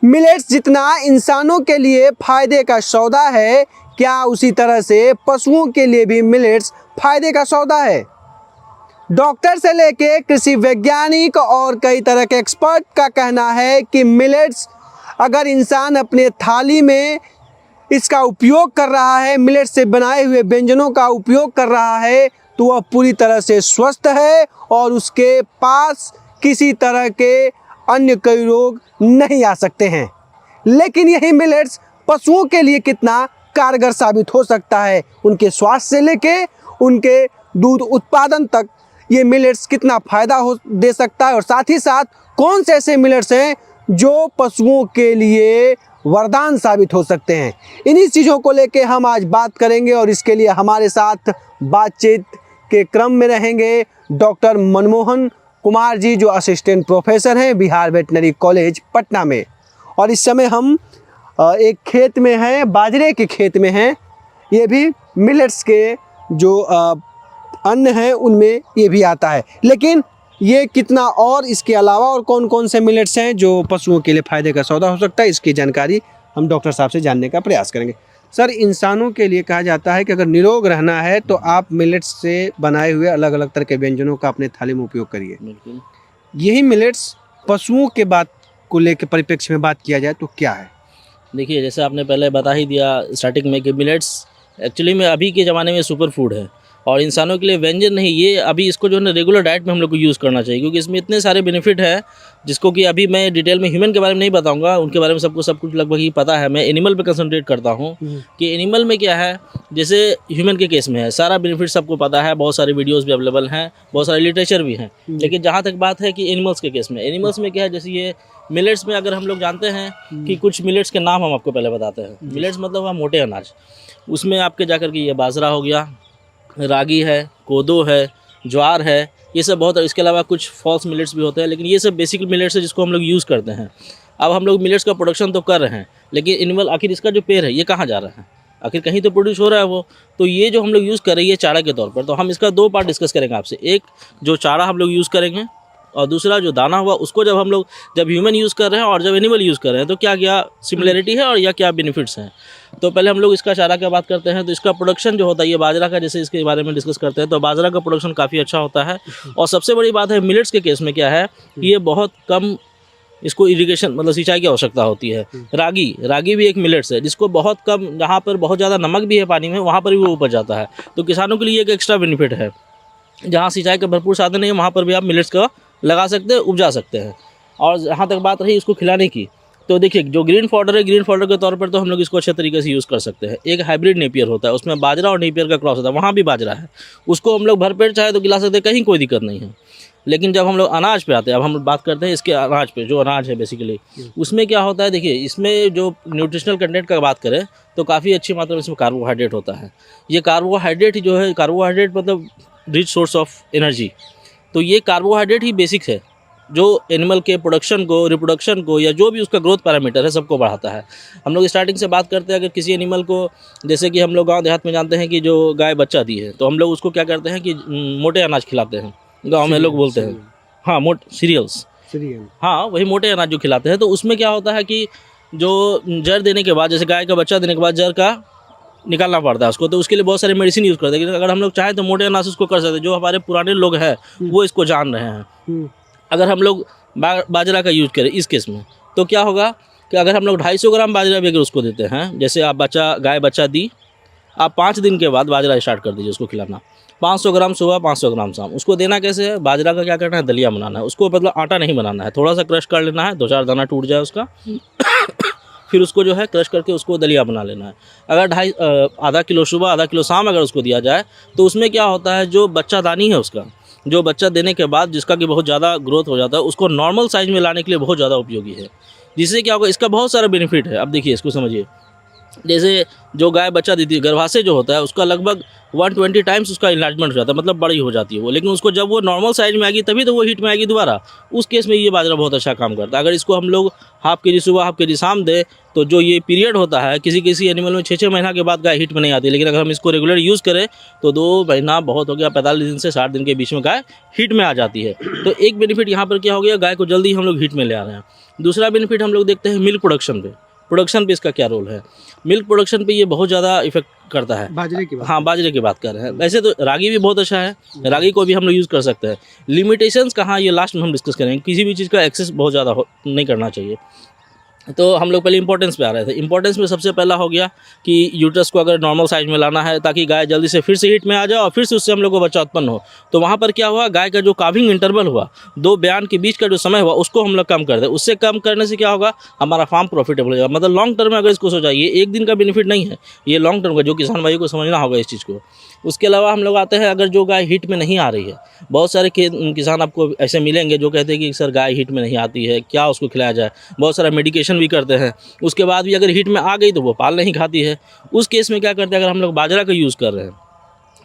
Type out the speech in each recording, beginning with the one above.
Millets जितना इंसानों के लिए फायदे का सौदा है, क्या उसी तरह से पशुओं के लिए भी मिलेट्स फायदे का सौदा है? डॉक्टर से लेके कृषि वैज्ञानिक और कई तरह के एक्सपर्ट का कहना है कि मिलेट्स अगर इंसान अपने थाली में इसका उपयोग कर रहा है, मिलेट्स से बनाए हुए व्यंजनों का उपयोग कर रहा है, तो वह पूरी तरह से स्वस्थ है और उसके पास किसी तरह के अन्य कोई रोग नहीं आ सकते हैं। लेकिन यही मिलेट्स पशुओं के लिए कितना कारगर साबित हो सकता है, उनके स्वास्थ्य से लेके उनके दूध उत्पादन तक ये मिलेट्स कितना फ़ायदा हो दे सकता है, और साथ ही साथ कौन से ऐसे मिलेट्स हैं जो पशुओं के लिए वरदान साबित हो सकते हैं। इन्हीं चीज़ों को लेके हम आज बात करेंगे और इसके लिए हमारे साथ बातचीत के क्रम में रहेंगे डॉक्टर मनमोहन कुमार जी, जो असिस्टेंट प्रोफेसर हैं बिहार वेटनरी कॉलेज पटना में। और इस समय हम एक खेत में हैं, बाजरे के खेत में हैं। ये भी मिलेट्स के जो अन्न हैं उनमें ये भी आता है, लेकिन ये कितना और इसके अलावा और कौन कौन से मिलेट्स हैं जो पशुओं के लिए फ़ायदे का सौदा हो सकता है, इसकी जानकारी हम डॉक्टर साहब से जानने का प्रयास करेंगे। सर, इंसानों के लिए कहा जाता है कि अगर निरोग रहना है तो आप मिलेट्स से बनाए हुए अलग अलग तरह के व्यंजनों का अपने थाली में उपयोग करिए। बिल्कुल। यही मिलेट्स पशुओं के बात को लेकर परिप्रेक्ष्य में बात किया जाए तो क्या है? देखिए, जैसे आपने पहले बता ही दिया स्टार्टिंग में कि मिलेट्स एक्चुअली में अभी के ज़माने में सुपर फूड है और इंसानों के लिए व्यंजन नहीं। ये अभी इसको जो है ना रेगुलर डाइट में हम लोग को यूज़ करना चाहिए, क्योंकि इसमें इतने सारे बेनिफिट हैं जिसको कि अभी मैं डिटेल में ह्यूमन के बारे में नहीं बताऊंगा, उनके बारे में सबको सब कुछ लगभग ही पता है। मैं एनिमल पे कंसंट्रेट करता हूँ कि एनिमल में क्या है। जैसे ह्यूमन के केस में है, सारा बेनिफिट सबको पता है, बहुत सारे वीडियोज़ भी अवेलेबल हैं, बहुत सारे लिटरेचर भी हैं। लेकिन जहाँ तक बात है कि एनिमल्स के केस में, एनिमल्स में क्या है, जैसे ये मिलेट्स में अगर हम लोग जानते हैं कि कुछ मिलेट्स के नाम हम आपको पहले बताते हैं। मिलेट्स मतलब हुआ मोटे अनाज। उसमें आपके जाकर के ये बाजरा हो गया, रागी है, कोदो है, ज्वार है, ये सब बहुत। इसके अलावा कुछ फॉल्स मिलेट्स भी होते हैं, लेकिन ये सब बेसिक मिलेट्स है जिसको हम लोग यूज़ करते हैं। अब हम लोग मिलेट्स का प्रोडक्शन तो कर रहे हैं, लेकिन एनिमल आखिर इसका जो पेड़ है ये कहाँ जा रहा है, आखिर कहीं तो प्रोड्यूस हो रहा है वो। तो ये जो हम लोग यूज़ कर रहे हैं ये चारा के तौर पर, तो हम इसका दो पार्ट डिस्कस करेंगे आपसे। एक जो चारा हम लोग यूज़ करेंगे और दूसरा जो दाना हुआ उसको जब हम लोग जब ह्यूमन यूज़ कर रहे हैं और जब एनिमल यूज़ कर रहे हैं तो क्या क्या सिमिलरिटी है और या क्या बेनिफिट्स हैं। तो पहले हम लोग इसका चारा की बात करते हैं। तो इसका प्रोडक्शन जो होता है, ये बाजरा का, जैसे इसके बारे में डिस्कस करते हैं, तो बाजरा का प्रोडक्शन काफ़ी अच्छा होता है। और सबसे बड़ी बात है मिलेट्स के केस में क्या है कि ये बहुत कम इसको इरिगेशन मतलब सिंचाई की आवश्यकता होती है। रागी भी एक मिलेट्स है जिसको बहुत कम, जहाँ पर बहुत ज़्यादा नमक भी है पानी में, वहाँ पर भी वो उपज जाता है। तो किसानों के लिए एक एक्स्ट्रा बेनिफिट है। जहाँ सिंचाई का भरपूर साधन नहीं है वहाँ पर भी आप मिलेट्स का लगा सकते हैं, उपजा सकते हैं। और जहाँ तक बात रही इसको खिलाने की, तो देखिए जो ग्रीन फॉडर है, ग्रीन फॉडर के तौर पर तो हम लोग इसको अच्छे तरीके से यूज़ कर सकते हैं। एक हाइब्रिड नेपियर होता है, उसमें बाजरा और नेपियर का क्रॉस होता है, वहाँ भी बाजरा है, उसको हम लोग भरपेट चाहे तो खिला सकते हैं, कहीं कोई दिक्कत नहीं है। लेकिन जब हम लोग अनाज पे आते हैं, अब हम बात करते हैं इसके अनाज पे, जो अनाज है बेसिकली उसमें क्या होता है। देखिए इसमें जो न्यूट्रिशनल कंटेंट का बात करें तो काफ़ी अच्छी मात्रा में इसमें कार्बोहाइड्रेट होता है। ये कार्बोहाइड्रेट ही जो है, कार्बोहाइड्रेट मतलब रिच सोर्स ऑफ एनर्जी। तो ये कार्बोहाइड्रेट ही बेसिक है जो एनिमल के प्रोडक्शन को, रिप्रोडक्शन को, या जो भी उसका ग्रोथ पैरामीटर है सबको बढ़ाता है। हम लोग स्टार्टिंग से बात करते हैं, अगर किसी एनिमल को, जैसे कि हम लोग गांव देहात में जानते हैं कि जो गाय बच्चा दी है तो हम लोग उसको क्या करते हैं कि मोटे अनाज खिलाते हैं, गांव में लोग बोलते हैं। हाँ, सीरियल्स, हाँ वही मोटे अनाज जो खिलाते हैं। तो उसमें क्या होता है कि जो जड़ देने के बाद, जैसे गाय का बच्चा देने के बाद जड़ का निकालना पड़ता है उसको, तो उसके लिए बहुत सारे मेडिसिन यूज़ करते हैं। लेकिन अगर हम लोग चाहें तो मोटे अनाज उसको कर सकते हैं। जो हमारे पुराने लोग हैं वो इसको जान रहे हैं। अगर हम लोग बाजरा का यूज़ करें इस केस में, तो क्या होगा कि अगर हम लोग 250 ग्राम बाजरा भी अगर उसको देते हैं, जैसे आप गाय बच्चा दी, आप 5 दिन के बाद बाजरा स्टार्ट कर दीजिए उसको खिलाना। 500 ग्राम सुबह, 500 ग्राम शाम। उसको देना कैसे है, बाजरा का क्या करना है, दलिया बनाना है उसको, मतलब आटा नहीं बनाना है, थोड़ा सा क्रश कर लेना है, 2-4 दाना टूट जाए उसका फिर उसको जो है क्रश करके उसको दलिया बना लेना है। अगर आधा किलो सुबह, आधा किलो शाम अगर उसको दिया जाए तो उसमें क्या होता है, जो बच्चादानी है उसका, जो बच्चा देने के बाद जिसका कि बहुत ज़्यादा ग्रोथ हो जाता है, उसको नॉर्मल साइज़ में लाने के लिए बहुत ज़्यादा उपयोगी है। जिससे क्या होगा, इसका बहुत सारा बेनिफिट है। अब देखिए इसको समझिए, जैसे जो गाय बच्चा देती है, गर्भाशय जो होता है उसका लगभग 120 टाइम्स उसका इन्लार्जमेंट हो जाता है, मतलब बड़ी हो जाती है वो। लेकिन उसको जब वो नॉर्मल साइज में आएगी तभी तो वो हीट में आएगी दोबारा। उस केस में ये बाजरा बहुत अच्छा काम करता है। अगर इसको हम लोग हाफ के जी सुबह, हाफ के जी शाम दे, तो जो ये पीरियड होता है, किसी एनिमल में 6-6 महीना के बाद गाय हीट में नहीं आती, लेकिन अगर हम इसको रेगुलर यूज़ करें तो 2 महीना बहुत हो गया, 45 दिन से 60 दिन के बीच में गाय हीट में आ जाती है। तो एक बेनिफिट यहाँ पर क्या हो गया, गाय को जल्दी हम लोग हीट में ले आ रहे हैं। दूसरा बेनिफिट हम लोग देखते हैं मिल्क प्रोडक्शन पे इसका क्या रोल है। मिल्क प्रोडक्शन पे ये बहुत ज़्यादा इफेक्ट करता है। बाजरे की बात। हाँ, बाजरे की बात कर रहे हैं। वैसे तो रागी भी बहुत अच्छा है, रागी को भी हम लोग यूज़ कर सकते हैं। लिमिटेशंस कहाँ, ये लास्ट में हम डिस्कस करेंगे। किसी भी चीज़ का एक्सेस बहुत ज़्यादा नहीं करना चाहिए। तो हम लोग पहले इंपॉर्टेंस पे आ रहे थे। इंपॉर्टेंस में सबसे पहला हो गया कि यूट्रस को अगर नॉर्मल साइज में लाना है ताकि गाय जल्दी से फिर से हीट में आ जाए और फिर से उससे हम लोग को बच्चा उत्पन्न हो। तो वहाँ पर क्या हुआ, गाय का जो काविंग इंटरवल हुआ, 2 बयान के बीच का जो समय हुआ उसको हम लोग कम कर दें। उससे कम करने से क्या होगा, हमारा फार्म प्रॉफिटेबल हो जाएगा। मतलब लॉन्ग टर्म में अगर इसको सोचा, ये एक दिन का बेनिफिट नहीं है, ये लॉन्ग टर्म का, जो किसान भाई को समझना होगा इस चीज़ को। उसके अलावा हम लोग आते हैं, अगर जो गाय हीट में नहीं आ रही है, बहुत सारे किसान आपको ऐसे मिलेंगे जो कहते हैं कि सर गाय हीट में नहीं आती है, क्या उसको खिलाया जाए। बहुत सारा मेडिकेशन भी करते हैं, उसके बाद भी अगर हीट में आ गई तो वो पाल नहीं खाती है। उस केस में क्या करते हैं, अगर हम लोग बाजरा का यूज़ कर रहे हैं,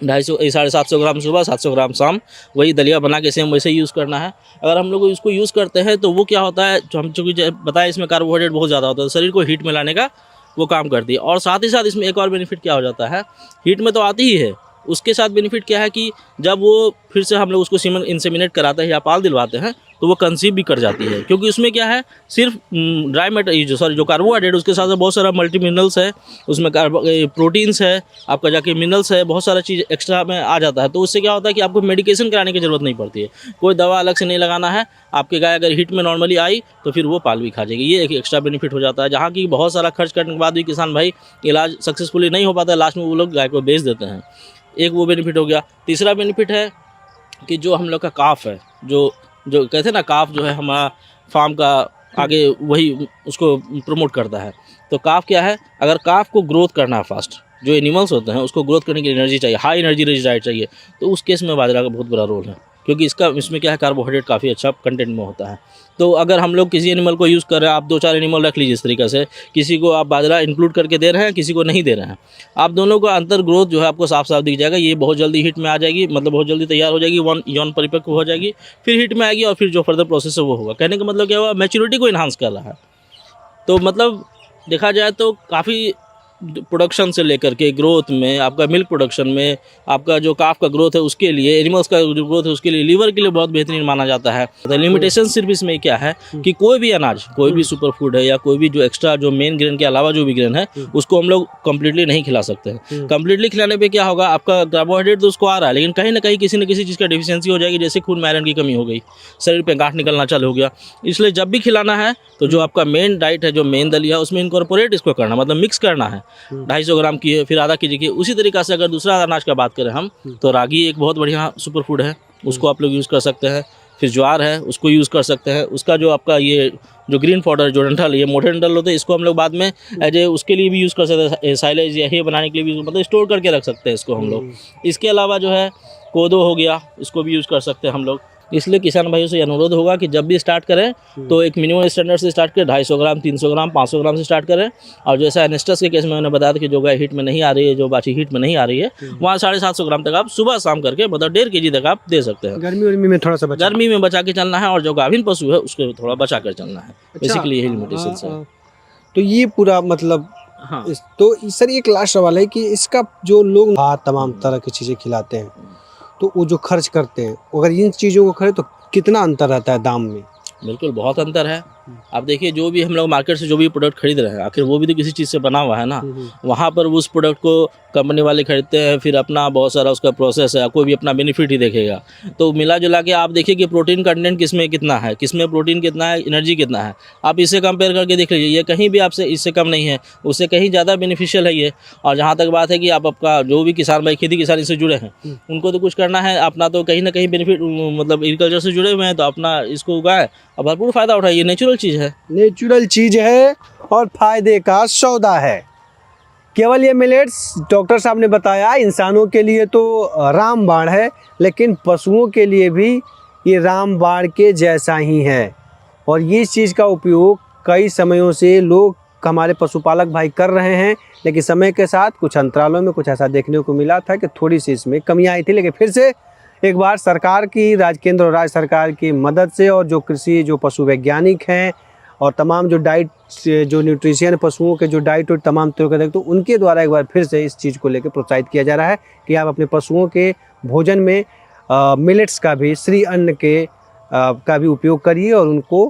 250 750 ग्राम सुबह, 700 ग्राम शाम, वही दलिया बना के सेम वैसे ही यूज़ करना है। अगर हम लोग इसको यूज़ करते हैं तो वो क्या होता है, जो हम चूँकि बताया इसमें कार्बोहाइड्रेट बहुत ज़्यादा होता है, शरीर को हीट में लाने का वो काम करती है। और साथ ही साथ इसमें एक और बेनिफिट क्या हो जाता है, हीट में तो आती ही है, उसके साथ बेनिफिट क्या है कि जब वो फिर से हम लोग उसको इंसेमिनेट कराते हैं या पाल दिलवाते हैं तो वो कंसीव भी कर जाती है। क्योंकि उसमें क्या है, सिर्फ ड्राई मैटर जो कार्बोहाइड्रेट, उसके साथ बहुत सारा मल्टी मिनरल्स है, उसमें प्रोटीन्स है, आपका जाके मिनरल्स है, बहुत सारा चीज़ एक्स्ट्रा में आ जाता है। तो उससे क्या होता है कि आपको मेडिकेशन कराने की ज़रूरत नहीं पड़ती है, कोई दवा अलग से नहीं लगाना है। आपकी गाय अगर हीट में नॉर्मली आई तो फिर वो पाल भी खा जाएगी। ये एक एक्स्ट्रा बेनिफिट हो जाता है, जहाँ की बहुत सारा खर्च करने के बाद भी किसान भाई इलाज सक्सेसफुली नहीं हो पाता है, लास्ट में वो लोग गाय को बेच देते हैं। एक वो बेनिफिट हो गया। तीसरा बेनिफिट है कि जो हम लोग का काफ है, जो कहते हैं ना, काफ जो है हमारा फार्म का आगे वही उसको प्रमोट करता है। तो काफ क्या है, अगर काफ को ग्रोथ करना है फास्ट, जो एनिमल्स होते हैं उसको ग्रोथ करने की एनर्जी चाहिए, हाई एनर्जी रिच डाइट चाहिए, तो उस केस में बाजरा का बहुत बड़ा रोल है। क्योंकि इसमें क्या है, कार्बोहाइड्रेट काफ़ी अच्छा कंटेंट में होता है। तो अगर हम लोग किसी एनिमल को यूज़ कर रहे हैं, आप 2-4 एनिमल रख लीजिए इस तरीके से, किसी को आप बाजरा इंक्लूड करके दे रहे हैं, किसी को नहीं दे रहे हैं, आप दोनों का अंतर ग्रोथ जो है आपको साफ साफ दिख जाएगा। ये बहुत जल्दी हीट में आ जाएगी, मतलब बहुत जल्दी तैयार हो जाएगी, यौन परिपक्व हो जाएगी, फिर हीट में आएगी और फिर जो फर्दर प्रोसेस है वो होगा। कहने का मतलब क्या हुआ, मैच्योरिटी को इन्हांस कर रहा है। तो मतलब देखा जाए तो काफ़ी प्रोडक्शन से लेकर के ग्रोथ में, आपका मिल्क प्रोडक्शन में, आपका जो काफ का ग्रोथ है उसके लिए, एनिमल्स का जो ग्रोथ है उसके लिए, लीवर के लिए बहुत बेहतरीन माना जाता है। तो लिमिटेशन सिर्फ इसमें क्या है कि कोई भी अनाज, कोई भी सुपर फूड है या कोई भी जो एक्स्ट्रा जो मेन ग्रेन के अलावा जो भी ग्रेन है उसको हम लोग कम्प्लीटली नहीं खिला सकते हैं। कम्प्लीटली खिलाने पर क्या होगा, आपका कार्बोहाइड्रेट तो उसको आ रहा है, लेकिन कहीं ना कहीं किसी न किसी चीज़ का डिफिशियंसी हो जाएगी, जैसे खून में आयरन की कमी हो गई, शरीर पर गांठ निकलना चालू हो गया। इसलिए जब भी खिलाना है तो जो आपका मेन डाइट है, जो मेन दलिया है, उसमें इनकॉर्पोरेट इसको करना, मतलब मिक्स करना है। 250 ग्राम की है, फिर आधा केजी की। उसी तरीक़ा से अगर दूसरा अनाज का बात करें हम, तो रागी एक बहुत बढ़िया सुपर फूड है, उसको आप लोग यूज़ कर सकते हैं। फिर ज्वार है, उसको यूज़ कर सकते हैं। उसका जो आपका ये जो ग्रीन पाउडर, जो डंठल, ये मोटे डंठल होते हैं, इसको हम लोग बाद में एज ए उसके लिए भी यूज़ कर सकते हैं, साइलेज या हे बनाने के लिए भी, मतलब स्टोर करके रख सकते हैं इसको हम लोग। इसके अलावा जो है कोदो हो गया, इसको भी यूज़ कर सकते हैं हम लोग। इसलिए किसान भाइयों से अनुरोध होगा कि जब भी स्टार्ट करें तो एक मिनिमम स्टैंडर्ड से स्टार्ट करें, 250 ग्राम, 300 ग्राम, 500 ग्राम से स्टार्ट करें। और जैसा एनेस्टस के केस में मैंने बताया था कि जो गाय हीट में नहीं आ रही है, जो बाछी हीट में नहीं आ रही है, वहाँ 750 ग्राम तक आप सुबह शाम करके, मतलब 1.5 kg तक आप दे सकते हैं। गर्मी में थोड़ा सा गर्मी में बचा के चलना है, और जो गाभिन पशु है उसको थोड़ा बचा कर चलना है। बेसिकली यही लिमिटेशन है। तो ये पूरा मतलब, हाँ। तो सर एक लास्ट सवाल है कि इसका जो लोग तमाम तरह की चीज़ें खिलाते हैं, तो वो जो खर्च करते हैं, अगर इन चीज़ों को खरीद तो कितना अंतर रहता है दाम में? बिल्कुल बहुत अंतर है। आप देखिए, जो भी हम लोग मार्केट से जो भी प्रोडक्ट खरीद रहे हैं, आखिर वो भी तो किसी चीज़ से बना हुआ है ना। वहाँ पर उस प्रोडक्ट को कंपनी वाले खरीदते हैं, फिर अपना बहुत सारा उसका प्रोसेस है, कोई भी अपना बेनिफिट ही देखेगा। तो मिला जुला के आप देखिए कि प्रोटीन कंटेंट किसमें कितना है, किसमें प्रोटीन कितना है, एनर्जी कितना है, आप इससे कंपेयर करके देख लीजिए। ये कहीं भी आपसे इससे कम नहीं है, उससे कहीं ज़्यादा बेनिफिशियल है ये। और जहाँ तक बात है कि आपका जो भी किसान भाई खेती किसानी से जुड़े हैं, उनको तो कुछ करना है अपना, तो कहीं ना कहीं बेनिफिट, मतलब एग्रीकल्चर से जुड़े हुए हैं, तो अपना इसको उगाए और भरपूर फ़ायदा उठाइए। नेचुरल चीज़ है, नेचुरल चीज़ है और फायदे का सौदा है। केवल ये मिलेट्स, डॉक्टर साहब ने बताया, इंसानों के लिए तो रामबाण है, लेकिन पशुओं के लिए भी ये रामबाण के जैसा ही है। और ये चीज़ का उपयोग कई समयों से लोग, हमारे पशुपालक भाई कर रहे हैं, लेकिन समय के साथ कुछ अंतरालों में कुछ ऐसा देखने को मिला था कि थोड़ी सी इसमें कमियाँ आई थी। लेकिन फिर से एक बार सरकार की, केंद्र और राज्य सरकार की मदद से, और जो कृषि, जो पशु वैज्ञानिक हैं, और तमाम जो डाइट, जो न्यूट्रिशियन पशुओं के जो डाइट और तमाम तरह के, तो उनके द्वारा एक बार फिर से इस चीज़ को लेकर प्रोत्साहित किया जा रहा है कि आप अपने पशुओं के भोजन में मिलेट्स का भी, श्री अन्न के का भी उपयोग करिए और उनको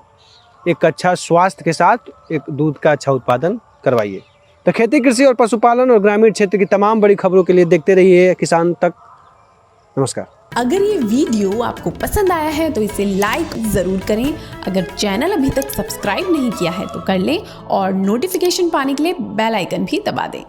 एक अच्छा स्वास्थ्य के साथ एक दूध का अच्छा उत्पादन करवाइए। तो खेती, कृषि और पशुपालन और ग्रामीण क्षेत्र की तमाम बड़ी खबरों के लिए देखते रहिए किसान तक। नमस्कार। अगर ये वीडियो आपको पसंद आया है तो इसे लाइक ज़रूर करें। अगर चैनल अभी तक सब्सक्राइब नहीं किया है तो कर लें और नोटिफिकेशन पाने के लिए बेल आइकन भी दबा दें।